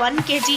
1 kg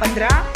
15،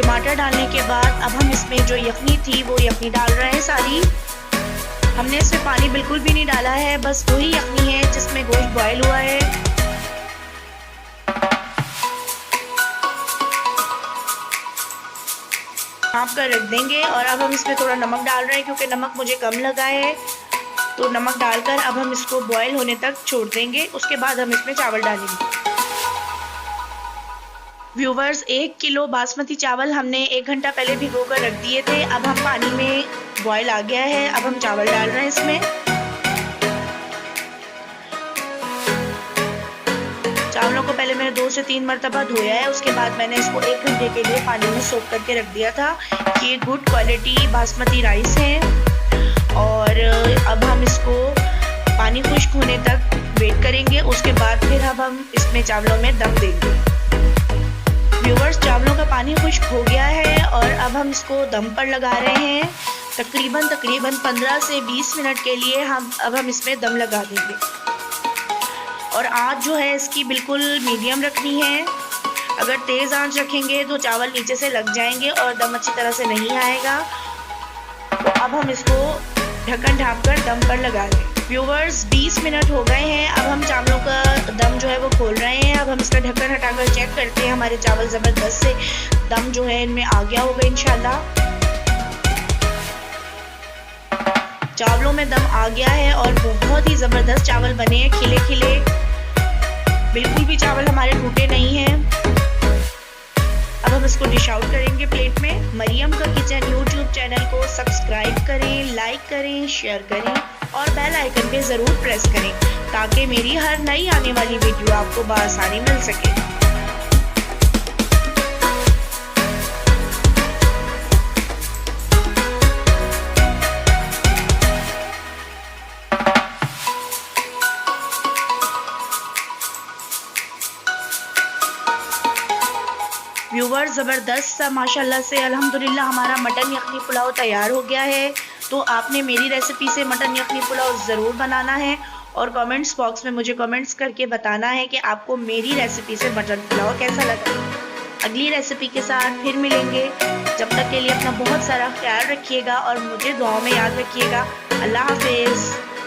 टमाटर डालने के बाद अब हम इसमें जो यखनी थी वो यखनी डाल रहे हैं सारी। हमने इसमें पानी बिल्कुल भी नहीं डाला है, बस वही यखनी है जिसमें गोश्त बॉयल हुआ है। ढाँप कर रख देंगे और अब हम इसमें थोड़ा नमक डाल रहे हैं क्योंकि नमक मुझे कम लगा है, तो नमक डालकर अब हम इसको बॉयल होने तक छोड़ देंगे। उसके बाद हम इसमें चावल डालेंगे। व्यूवर्स, 1 किलो बासमती चावल हमने 1 घंटा पहले भिगो कर रख दिए थे। अब हम पानी में बॉयल आ गया है, अब हम चावल डाल रहे हैं इसमें। चावलों को पहले मैंने 2 से 3 मरतबा धोया है, उसके बाद मैंने इसको 1 घंटे के लिए पानी में सोक करके रख दिया था। ये गुड क्वालिटी बासमती राइस है और अब हम इसको पानी खुश्क होने तक वेट करेंगे। उसके बाद फिर अब हम इसमें चावलों में दम देंगे। व्यूवर्स, चावलों का पानी खुश्क हो गया है और अब हम इसको दम पर लगा रहे हैं। तकरीबन 15 से 20 मिनट के लिए अब हम इसमें दम लगा देंगे। और आँच जो है इसकी बिल्कुल मीडियम रखनी है। अगर तेज़ आँच रखेंगे तो चावल नीचे से लग जाएंगे और दम अच्छी तरह से नहीं आएगा। तो अब हम इसको ढक्कन ढाँप कर दम पर लगा लें। व्यूवर्स, 20 मिनट हो गए हैं। अब हम चावलों का दम जो है वो खोल रहे हैं। अब हम इसका ढक्कन हटाकर चेक करते हैं। हमारे चावल ज़बरदस्त से दम जो है इनमें आ गया होगा इंशाल्लाह। चावलों में दम आ गया है और बहुत ही ज़बरदस्त चावल बने हैं, खिले खिले। बिल्कुल भी चावल हमारे टूटे नहीं हैं। अब हम इसको डिश आउट करेंगे प्लेट में। मरियम का किचन यूट्यूब चैनल को सब्सक्राइब करें, लाइक करें, शेयर करें और बेल आइकन पे ज़रूर प्रेस करें ताकि मेरी हर नई आने वाली वीडियो आपको बआसानी मिल सके। व्यूवर्स, ज़बरदस्त सा माशाल्लाह से अल्हम्दुलिल्लाह हमारा मटन यखनी पुलाव तैयार हो गया है। तो आपने मेरी रेसिपी से मटन यखनी पुलाव ज़रूर बनाना है और कमेंट्स बॉक्स में मुझे कमेंट्स करके बताना है कि आपको मेरी रेसिपी से मटन पुलाव कैसा लगा। अगली रेसिपी के साथ फिर मिलेंगे। जब तक के लिए अपना बहुत सारा ख्याल रखिएगा और मुझे दुआओं में याद रखिएगा। अल्लाह हाफिज़।